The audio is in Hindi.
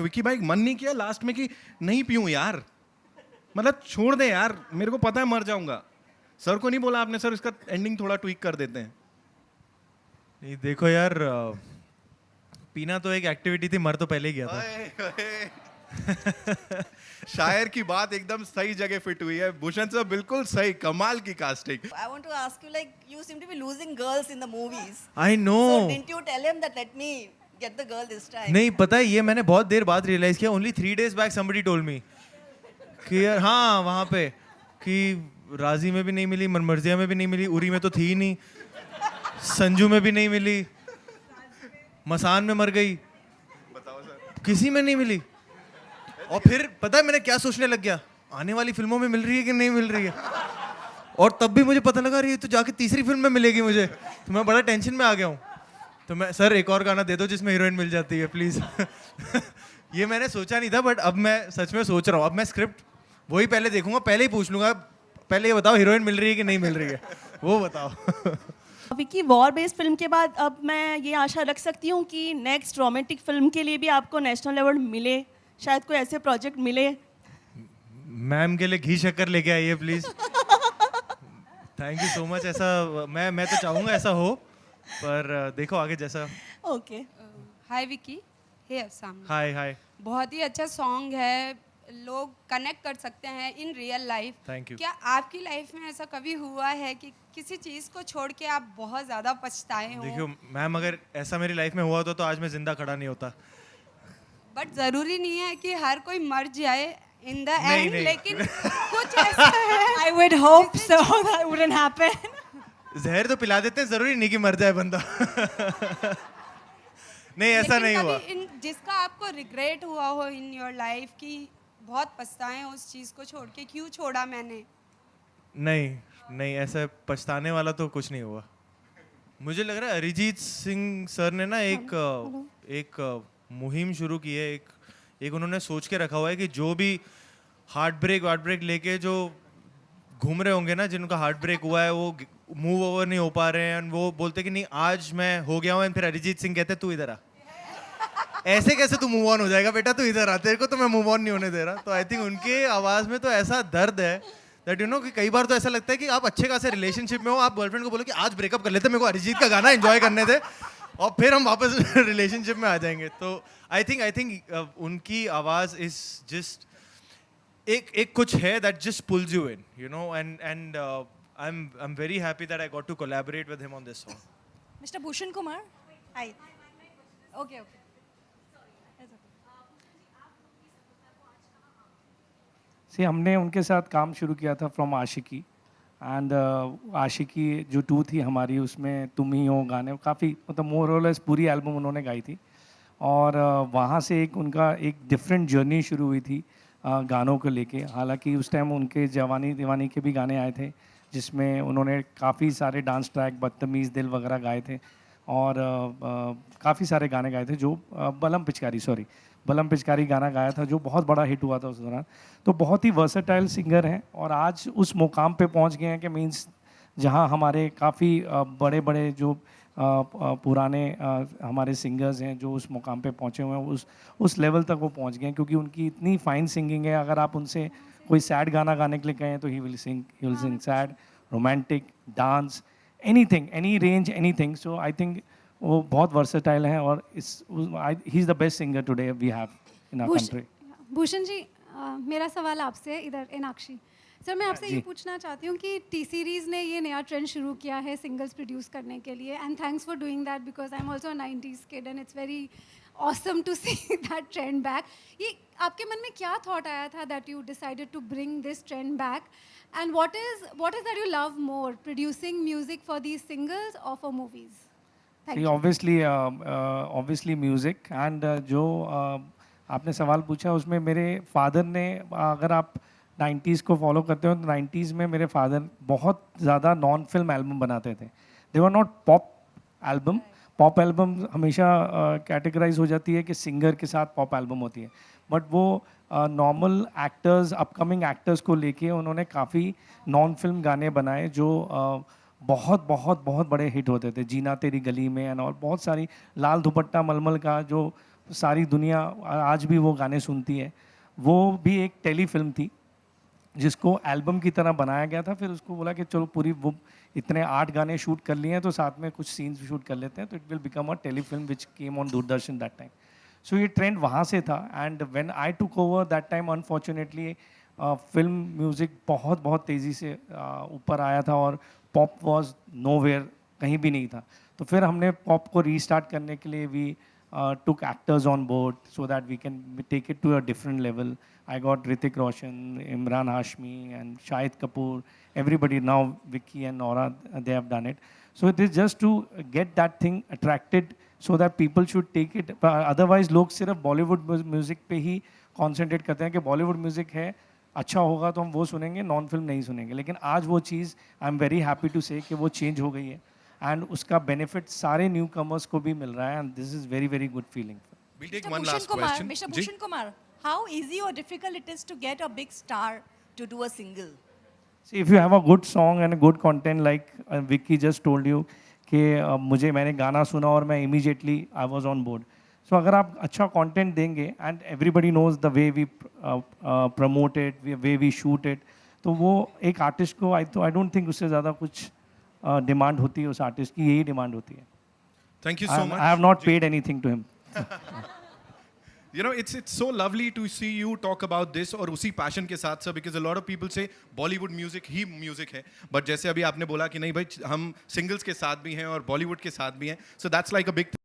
विक्की भाई मन नहीं किया लास्ट में कि नहीं पीऊं यार, मतलब छोड़ दे यार, मेरे को पता है मर जाऊंगा? सर को नहीं बोला आपने, सर इसका एंडिंग थोड़ा ट्वीक कर देते हैं? नहीं देखो यार, पीना तो एक एक्टिविटी थी, मर तो पहले ही गया था। ओए, ओए। शायर की बात एकदम सही जगह फिट हुई है भूषण सर, बिल्कुल सही, कमाल की casting. I want to ask you, like, you seem to be losing girls in the movies. I know. So didn't you tell him that let me get the girl this time? नहीं पता है, ये मैंने बहुत देर बाद रियलाइज किया। Only 3 days back somebody told me कि यार हाँ वहाँ पे कि राजी में भी नहीं मिली, मनमर्जिया में भी नहीं मिली, उरी में तो थी ही नहीं, संजू में भी नहीं मिली, मसान में मर गई, बताओ सर। किसी में नहीं मिली। और फिर पता है मैंने क्या सोचने लग गया, आने वाली फिल्मों में मिल रही है कि नहीं मिल रही है। और तब भी मुझे पता लगा रही है तो जाके तीसरी फिल्म में मिलेगी मुझे, तो मैं बड़ा टेंशन में आ गया हूँ। तो मैं सर एक और गाना दे दो जिसमें हीरोइन मिल जाती है प्लीज। ये मैंने सोचा नहीं था, बट अब मैं सच में सोच रहा हूँ। अब मैं स्क्रिप्ट वही पहले देखूंगा, पहले ही पूछ लूंगा, पहले ये बताओ हीरोइन मिल रही है कि नहीं मिल रही है, वो बताओ। विकी, वॉर बेस्ड फिल्म के बाद अब मैं ये आशा रख सकती हूँ कि नेक्स्ट रोमांटिक फिल्म के लिए भी आपको नेशनल अवार्ड मिले, शायद कोई ऐसे प्रोजेक्ट मिले? मैम के लिए घी शक्कर लेके आइए please. Thank you so much. ऐसा मैं तो चाहूंगा ऐसा हो, पर देखो आगे जैसा। ओके। हाय विकी। हे अफसाम। हाय हाय। बहुत ही अच्छा सॉन्ग है, लोग कनेक्ट कर सकते हैं in real life. Thank you. क्या आपकी लाइफ में ऐसा कभी हुआ है कि किसी चीज़ को छोड़ के आप बहुत ज़्यादा पछताए हो? देखियो मैम, अगर ऐसा मेरी लाइफ में हुआ होता तो आज मैं जिंदा खड़ा नहीं होता। बट ज़रूरी नहीं है कि हर कोई मर जाए इन द नहीं, एंड, नहीं। लेकिन कुछ ऐसा है। I would hope so. That wouldn't happen. जहर तो पिला देते हैं, जरूरी नहीं कि मर जाए बंदा। नहीं ऐसा लेकिन नहीं हुआ। कभी जिसका आपको रिग्रेट हुआ हो इन योर लाइफ कि बहुत पछताए हो उस चीज़ को छोड़ के, क्यों छोड़ा मैंने? नहीं नहीं, ऐसा पछताने वाला तो कुछ नहीं हुआ। मुझे लग रहा है अरिजीत सिंह सर ने ना एक मुहिम शुरू की है, एक उन्होंने सोच के रखा हुआ है कि जो भी हार्ट ब्रेक लेके जो घूम रहे होंगे ना, जिनका हार्ट ब्रेक हुआ है, वो मूव ओवर नहीं हो पा रहे हैं, वो बोलते कि नहीं आज मैं हो गया हूँ, फिर अरिजीत सिंह कहते तू इधर आ। ऐसे कैसे तू मूव ऑन हो जाएगा बेटा, तू इधर आ, तेरे को तो मैं मूव ऑन नहीं होने दे रहा। तो आई थिंक उनके आवाज में तो ऐसा दर्द है दैट यू नो कि कई बार तो ऐसा लगता है कि आप अच्छे खासे रिलेशनशिप में हो, आप गर्लफ्रेंड को बोलो कि आज ब्रेकअप कर लेते, मेरे को अरिजीत का गाना एंजॉय करने दे और फिर हम वापस रिलेशनशिप में आ जाएंगे। तो आई थिंक उनकी आवाज इज जस्ट एक कुछ है that just pulls you in, you know, and I am very happy that I got to collaborate with him on this song. Mr. Bhushan Kumar. Hi. Okay. हमने उनके साथ काम शुरू किया था फ्रॉम आशिकी, एंड आशिकी जो 2 थी हमारी, उसमें तुम ही हो गाने काफ़ी, मतलब मोर और लेस पूरी एल्बम उन्होंने गाई थी। और वहाँ से उनका एक डिफरेंट जर्नी शुरू हुई थी गानों को लेके। हालांकि उस टाइम उनके जवानी दीवानी के भी गाने आए थे, जिसमें उन्होंने काफ़ी सारे डांस ट्रैक, बदतमीज़ दिल वगैरह गाए थे, और काफ़ी सारे गाने गाए थे जो बलम पिचकारी गाना गाया था, जो बहुत बड़ा हिट हुआ था उस दौरान। तो बहुत ही वर्सेटाइल सिंगर हैं, और आज उस मुकाम पे पहुंच गए हैं कि मींस जहां हमारे काफ़ी बड़े बड़े जो पुराने हमारे सिंगर्स हैं जो उस मुकाम पे पहुंचे हुए हैं, उस लेवल तक वो पहुंच गए हैं, क्योंकि उनकी इतनी फाइन सिंगिंग है। अगर आप उनसे कोई सैड गाना गाने के लिए कहें तो he will sing sad, romantic, dance, anything, any range, anything. So I think वो बहुत वर्सेटाइल हैं, और he is the best singer today we have in our country. Bhushan ji, मेरा सवाल आपसे है, इधर इनाक्षी सर, मैं आपसे ये पूछना चाहती हूँ कि टी सीरीज़ ने ये नया ट्रेंड शुरू किया है सिंगल्स प्रोड्यूस करने के लिए, and thanks for doing that because I am also 90s kid and it's very awesome to see that trend back. ये आपके मन में क्या थॉट आया था that you decided to bring this trend back, and what is that you love more, producing music for these singers और for movies? Obviously music, and जो आपने सवाल पूछा उसमें मेरे फादर ने, अगर आप 90s को फॉलो करते हो तो 90s में मेरे फादर बहुत ज़्यादा नॉन फिल्म एल्बम बनाते थे। They were not pop album. Pop album हमेशा कैटेगराइज हो जाती है कि सिंगर के साथ पॉप एल्बम होती है, बट वो नॉर्मल एक्टर्स, अपकमिंग एक्टर्स को लेके उन्होंने काफ़ी नॉन फिल्म गाने बनाए जो बहुत बहुत बहुत बड़े हिट होते थे। जीना तेरी गली में एंड और बहुत सारी, लाल दुपट्टा मलमल का जो सारी दुनिया आज भी वो गाने सुनती है। वो भी एक टेली फिल्म थी जिसको एल्बम की तरह बनाया गया था। फिर उसको बोला कि चलो पूरी वो इतने 8 गाने शूट कर लिए हैं तो साथ में कुछ सीन्स भी शूट कर लेते हैं, तो it will become a telefilm which came on Doordarshan that time. So ये ट्रेंड वहाँ से था। And when I took over that time unfortunately film music बहुत बहुत तेज़ी से ऊपर आया था और पॉप वॉज नोवेयर, कहीं भी नहीं था। तो फिर हमने पॉप को रीस्टार्ट करने के लिए we took actors on board so that we can take it to a different level. I got Hrithik Roshan, Imran Hashmi, and Shahid Kapoor. Everybody now, Vicky and Nora, they have done it. So it is just to get that thing attracted so that people should take it. Otherwise, लोग सिर्फ बॉलीवुड म्यूजिक पे ही कॉन्सेंट्रेट करते हैं कि बॉलीवुड म्यूजिक है, अच्छा होगा तो हम वो सुनेंगे, नॉन फिल्म नहीं सुनेंगे। लेकिन आज वो चीज़ I am very happy to say कि वो चेंज हो गई है एंड उसका बेनिफिट सारे न्यू कमर्स को भी मिल रहा है and this is very very good feeling. We'll take one last question. Mr. Ji? Bhushan Kumar, how easy or difficult it is to get a big star to do a single? See, if you have a good song and a good content like Vicky just told you कि मैंने गाना सुना और मैं immediately I was on board. So अगर आप अच्छा कंटेंट देंगे and everybody knows the way we promote it, the way we shoot it, तो वो एक आर्टिस्ट को I don't think उससे ज़्यादा कुछ डिमांड होती है उस आर्टिस्ट की, यही डिमांड होती है। Thank you so much. I have not paid anything to him. You know, it's so lovely to see you talk about this और उसी passion के साथ sir, because a lot of people say Bollywood music he music है, but जैसे अभी आपने बोला कि नहीं भाई हम singles के साथ भी हैं और Bollywood के साथ भी हैं, so that's like a big